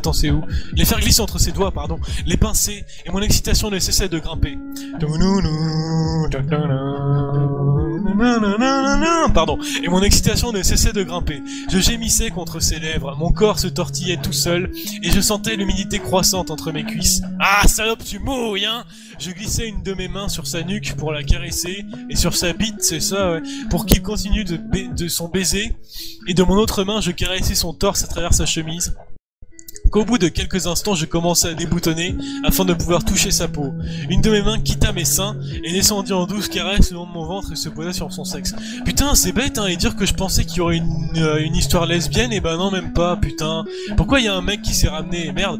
Attends, c'est où? Les faire glisser entre ses doigts, pardon, les pincer, et mon excitation ne cessait de grimper. Pardon, et mon excitation ne cessait de grimper. Je gémissais contre ses lèvres, mon corps se tortillait tout seul, et je sentais l'humidité croissante entre mes cuisses. Ah, salope, tu mouilles, hein! Je glissais une de mes mains sur sa nuque pour la caresser, et sur sa bite, c'est ça, ouais, pour qu'il continue de son baiser, et de mon autre main, je caressais son torse à travers sa chemise. Qu'au bout de quelques instants, je commençais à déboutonner afin de pouvoir toucher sa peau. Une de mes mains quitta mes seins et descendit en douce caresse le long de mon ventre et se posa sur son sexe. Putain, c'est bête, hein, et dire que je pensais qu'il y aurait une histoire lesbienne, et ben non, même pas, putain. Pourquoi il y a un mec qui s'est ramené, merde.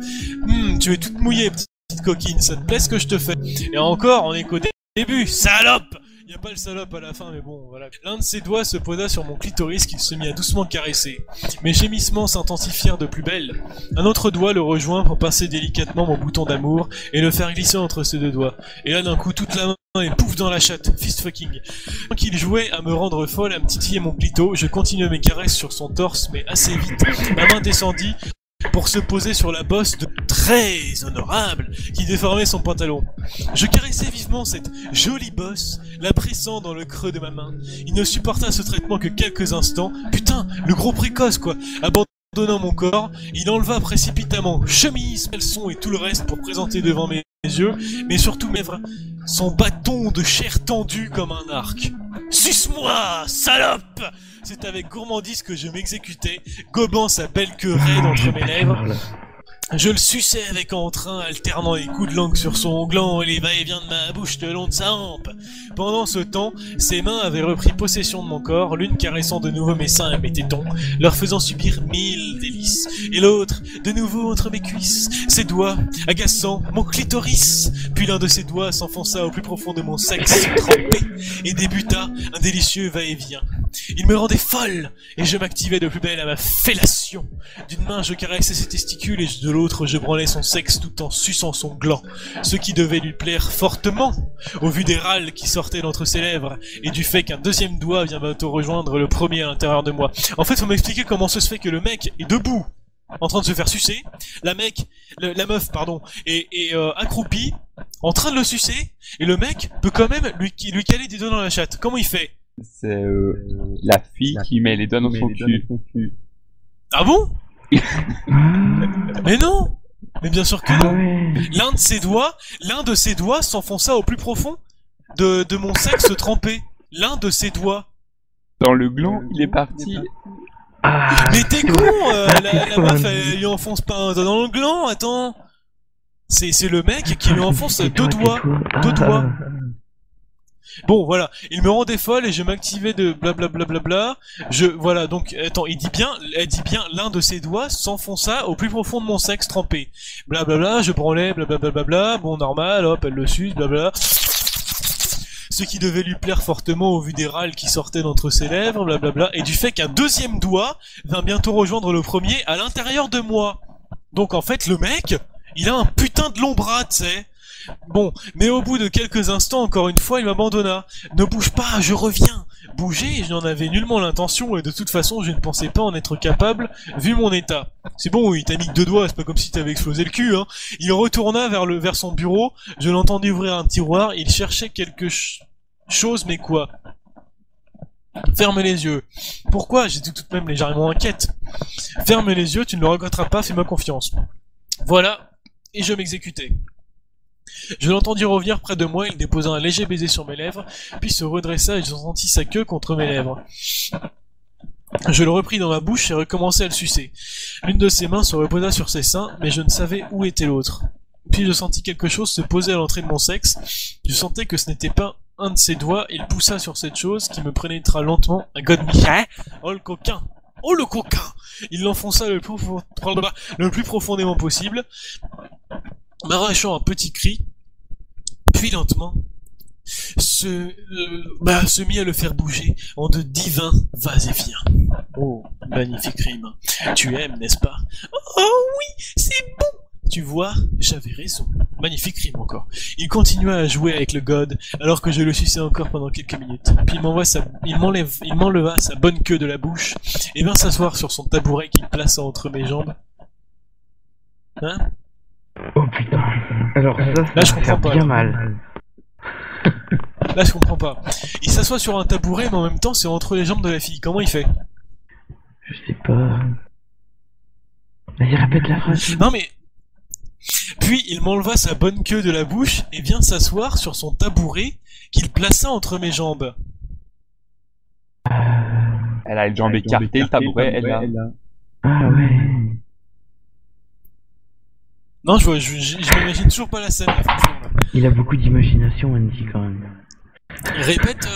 Tu es toute mouillée, petite coquine, ça te plaît ce que je te fais? Et encore, on est qu'au début, salope! Y a pas le salope à la fin, mais bon, voilà. L'un de ses doigts se posa sur mon clitoris qu'il se mit à doucement caresser. Mes gémissements s'intensifièrent de plus belle. Un autre doigt le rejoint pour passer délicatement mon bouton d'amour et le faire glisser entre ses deux doigts. Et là, d'un coup, toute la main est pouf dans la chatte, fist fucking. Tant qu'il jouait à me rendre folle, à me titiller mon clito, je continuais mes caresses sur son torse, mais assez vite. Ma main descendit pour se poser sur la bosse de très honorable qui déformait son pantalon. Je caressais vivement cette jolie bosse, la pressant dans le creux de ma main. Il ne supporta ce traitement que quelques instants. Putain, le gros précoce quoi. Abandonnant mon corps, il enleva précipitamment chemise, caleçon et tout le reste pour présenter devant mes yeux, mais surtout mes lèvres, son bâton de chair tendue comme un arc. Suce-moi, salope! C'est avec gourmandise que je m'exécutais, gobant sa belle queue raide entre mes lèvres. Je le suçais avec entrain, alternant les coups de langue sur son gland et les va-et-vient de ma bouche le long de sa hampe. Pendant ce temps, ses mains avaient repris possession de mon corps, l'une caressant de nouveau mes seins et mes tétons, leur faisant subir 1000 délices, et l'autre, de nouveau entre mes cuisses, ses doigts, agaçant mon clitoris. Puis l'un de ses doigts s'enfonça au plus profond de mon sexe trempé, et débuta un délicieux va-et-vient. Il me rendait folle, et je m'activais de plus belle à ma fellation. D'une main, je caressais ses testicules, et de l'autre, je branlais son sexe tout en suçant son gland, ce qui devait lui plaire fortement, au vu des râles qui sortaient d'entre ses lèvres, et du fait qu'un deuxième doigt vient bientôt rejoindre le premier à l'intérieur de moi. En fait, faut m'expliquer comment ça se fait que le mec est debout, en train de se faire sucer, la meuf, est accroupie, en train de le sucer, et le mec peut quand même lui caler des doigts dans la chatte. Comment il fait? C'est la fille qui met les doigts dans son cul. Ah bon? Mais non! Mais bien sûr que non! L'un de ses doigts s'enfonça au plus profond de mon sexe trempé. L'un de ses doigts. Dans le gland, il est parti. Mais t'es con! La meuf, elle lui enfonce pas un doigt dans le gland, attends! C'est le mec qui lui enfonce deux doigts. Bon, voilà, il me rendait folle et je m'activais de blablabla. Voilà, donc, attends, elle dit bien, l'un de ses doigts s'enfonça au plus profond de mon sexe trempé. Blablabla, je branlais, blablabla, bon, normal, hop, elle le suce, blablabla. Ce qui devait lui plaire fortement au vu des râles qui sortaient d'entre ses lèvres, blablabla, et du fait qu'un deuxième doigt vint bientôt rejoindre le premier à l'intérieur de moi. Donc, en fait, le mec, il a un putain de long bras, tu sais. Bon, mais au bout de quelques instants, encore une fois, il m'abandonna. Ne bouge pas, je reviens. Bouger, je n'en avais nullement l'intention, et de toute façon, je ne pensais pas en être capable, vu mon état. C'est bon, il t'a mis que deux doigts, c'est pas comme si t'avais explosé le cul, hein. Il retourna vers son bureau, je l'entendis ouvrir un tiroir, il cherchait quelque chose, mais quoi? Ferme les yeux. Pourquoi? J'étais tout de même légèrement inquiète. Ferme les yeux, tu ne le regretteras pas, fais-moi confiance. Voilà, et je m'exécutais. Je l'entendis revenir près de moi, il déposa un léger baiser sur mes lèvres, puis se redressa et je sentis sa queue contre mes lèvres. Je le repris dans ma bouche et recommençai à le sucer. L'une de ses mains se reposa sur ses seins, mais je ne savais où était l'autre. Puis je sentis quelque chose se poser à l'entrée de mon sexe. Je sentais que ce n'était pas un de ses doigts, il poussa sur cette chose qui me pénétra lentement. Un god Michael. Oh le coquin! Oh le coquin! Il l'enfonça le plus profondément possible, m'arrachant un petit cri, puis lentement se mit à le faire bouger en de divins va-et-vient. Oh, magnifique rime. Tu aimes, n'est-ce pas? Oh oui, c'est bon! Tu vois, j'avais raison. Magnifique rime encore. Il continua à jouer avec le god, alors que je le suçais encore pendant quelques minutes. Puis il m'enleva sa bonne queue de la bouche, et vint s'asseoir sur son tabouret qu'il plaça entre mes jambes. Hein? Oh putain. Alors ça Là, je va comprends faire pas. bien mal. Là, je comprends pas. Il s'assoit sur un tabouret, mais en même temps, c'est entre les jambes de la fille. Comment il fait? Je sais pas. Vas-y, répète la phrase. Non mais... Puis il m'enleva sa bonne queue de la bouche et vient s'asseoir sur son tabouret qu'il plaça entre mes jambes. Elle a les jambes écartées, le tabouret, elle a... Ah ouais. Non, je m'imagine toujours pas la scène, là, franchement. Là. Il a beaucoup d'imagination, Andy, quand même. Répète,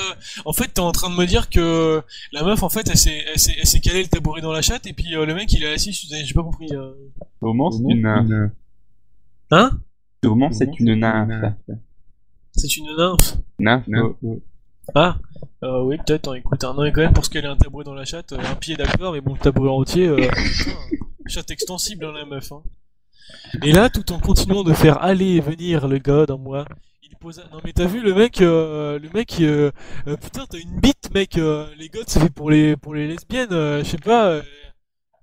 en fait, t'es en train de me dire que la meuf, en fait, elle s'est calée le tabouret dans la chatte et puis le mec, il est assis, j'ai pas compris. Sûrement, c'est une... Hein? Sûrement, c'est une nymphe. C'est une nymphe. Nymphe. Ah, oui, peut-être, hein, écoute, non, mais quand même, pour se caler un tabouret dans la chatte, un pied d'accord, mais bon, le tabouret entier, putain, chatte extensible, hein, la meuf, hein. Et là, tout en continuant de faire aller et venir le gars dans moi, il posa... Non mais t'as vu le mec, putain, t'as une bite, mec, les godes, c'est fait pour les lesbiennes, je sais pas,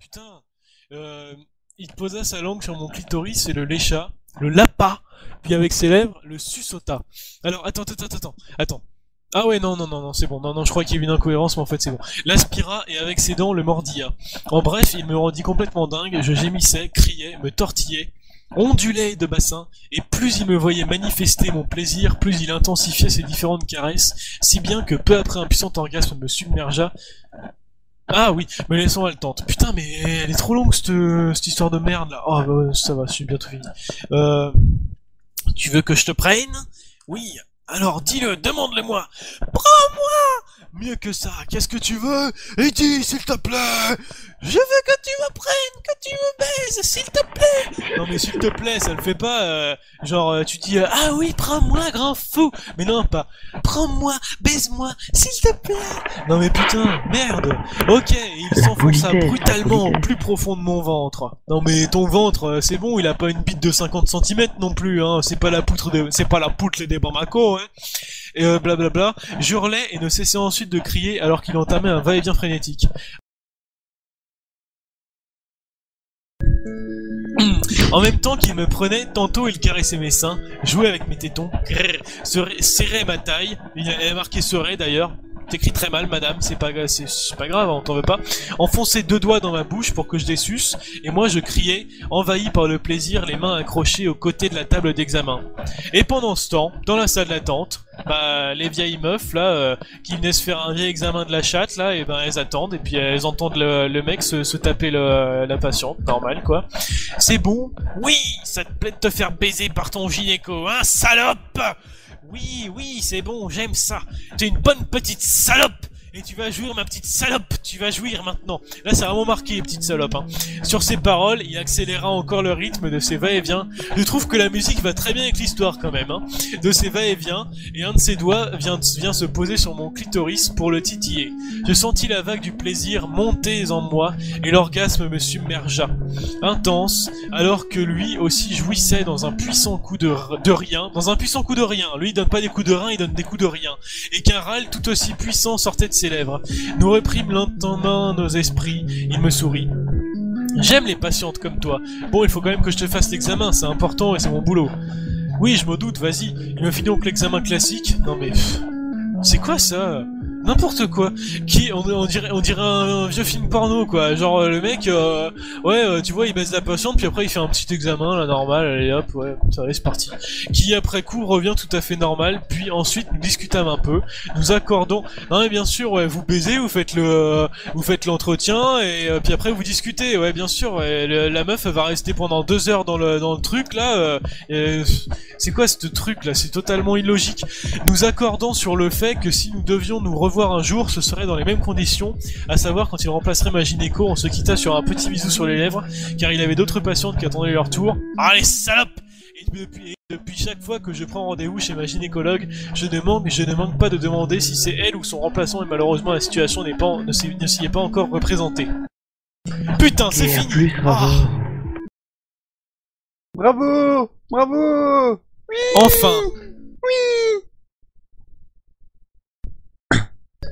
putain, il posa sa langue sur mon clitoris et le lécha, le lapa, puis avec ses lèvres, le suçota. Alors, attends. Ah ouais, non, c'est bon. Non, je crois qu'il y a eu une incohérence, mais en fait, c'est bon. L'aspira et avec ses dents le mordilla. En bref, il me rendit complètement dingue, je gémissais, criais, me tortillais, ondulais de bassin, et plus il me voyait manifester mon plaisir, plus il intensifiait ses différentes caresses, si bien que peu après un puissant orgasme me submergea. Ah oui, me laissant haletante. Putain, mais elle est trop longue, cette histoire de merde, là. Oh, bah, ça va, je suis bientôt fini. Tu veux que je te prenne? Oui. Alors dis-le, demande-le-moi. Prends-moi! Mieux que ça, qu'est-ce que tu veux? Et dis, s'il te plaît! Je veux que tu me prennes, que tu me baises, s'il te plaît! Non mais s'il te plaît, ça le fait pas, genre tu dis ah oui, prends-moi, grand fou! Mais non, pas brrrprends-moi, baise-moi, s'il te plaît! Non mais putain, merde! Ok, il s'enfonça brutalement au plus profond de mon ventre. Non mais ton ventre, c'est bon, il a pas une bite de 50 cm non plus, hein, c'est pas la poutre des Bamako, hein! Et blablabla, j'hurlais et ne cessais ensuite de crier alors qu'il entamait un va-et-vient frénétique. En même temps qu'il me prenait, tantôt il caressait mes seins, jouait avec mes tétons, serrait ma taille, il avait marqué serré d'ailleurs. T'écris très mal, madame, c'est pas grave, on t'en veut pas. Enfonçait 2 doigts dans ma bouche pour que je désuce, et moi je criais, envahi par le plaisir, les mains accrochées aux côtés de la table d'examen. Et pendant ce temps, dans la salle d'attente, bah les vieilles meufs là, qui venaient se faire un vieil examen de la chatte là, et ben elles attendent, et puis elles entendent le mec se taper la patiente, normal quoi. C'est bon? Oui, ça te plaît de te faire baiser par ton gynéco, hein, salope! Oui, c'est bon, j'aime ça. T'es une bonne petite salope. Et tu vas jouir, ma petite salope. Tu vas jouir maintenant. Là, c'est vraiment marqué, petite salope. Hein. Sur ces paroles, il accéléra encore le rythme de ses va-et-vient. Je trouve que la musique va très bien avec l'histoire quand même. Hein. De ses va-et-vient, et un de ses doigts vient se poser sur mon clitoris pour le titiller. Je sentis la vague du plaisir monter en moi, et l'orgasme me submergea. Intense, alors que lui aussi jouissait dans un puissant coup de rien. Dans un puissant coup de rien. Lui, il donne pas des coups de rein, il donne des coups de rien. Et qu'un râle tout aussi puissant sortait de ses lèvres. Nous reprîmes lentement nos esprits. Il me sourit. J'aime les patientes comme toi. Bon, il faut quand même que je te fasse l'examen, c'est important et c'est mon boulot. Oui, je me doute, vas-y. Il me fit donc l'examen classique. Non mais... c'est quoi ça? N'importe quoi. On dirait un vieux film porno quoi. Genre le mec, tu vois, il baisse la patiente puis après il fait un petit examen là normal, allez hop, ouais, ça allez c'est parti. Qui après coup revient tout à fait normal. Puis ensuite nous discutâmes un peu, nous accordons. Non mais bien sûr, ouais, vous baisez, vous faites l'entretien et puis après vous discutez, ouais bien sûr. Ouais, la meuf elle va rester pendant 2 heures dans le truc là. C'est quoi ce truc là? C'est totalement illogique. Nous accordons sur le fait que si nous devions nous revoir un jour, ce serait dans les mêmes conditions, à savoir quand il remplacerait ma gynéco, on se quitta sur un petit bisou sur les lèvres, car il avait d'autres patientes qui attendaient leur tour. Ah les salopes! Et depuis chaque fois que je prends rendez-vous chez ma gynécologue, je ne manque pas de demander si c'est elle ou son remplaçant, et malheureusement la situation ne s'y est pas encore représentée. Putain, c'est fini! Plus, bravo. Bravo! Bravo! Oui! Enfin! Oui!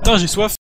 Putain, j'ai soif.